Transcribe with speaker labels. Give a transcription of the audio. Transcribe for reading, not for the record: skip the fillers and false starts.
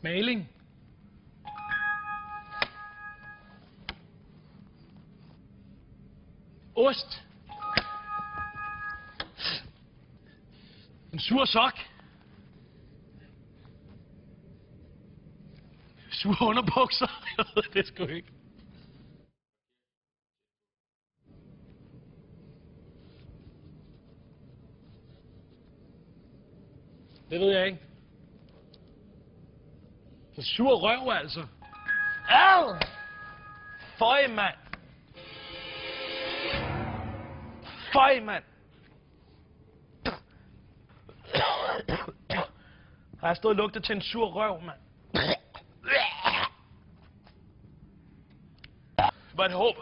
Speaker 1: Maling. Ost. En sur sok. Sure underbukser. Jeg ved det sgu ikke. Det ved jeg ikke. En sur røv, altså. Ad! Føj, mand. Føj, mand. Har jeg stået og lugtet til en sur røv, mand? But hope.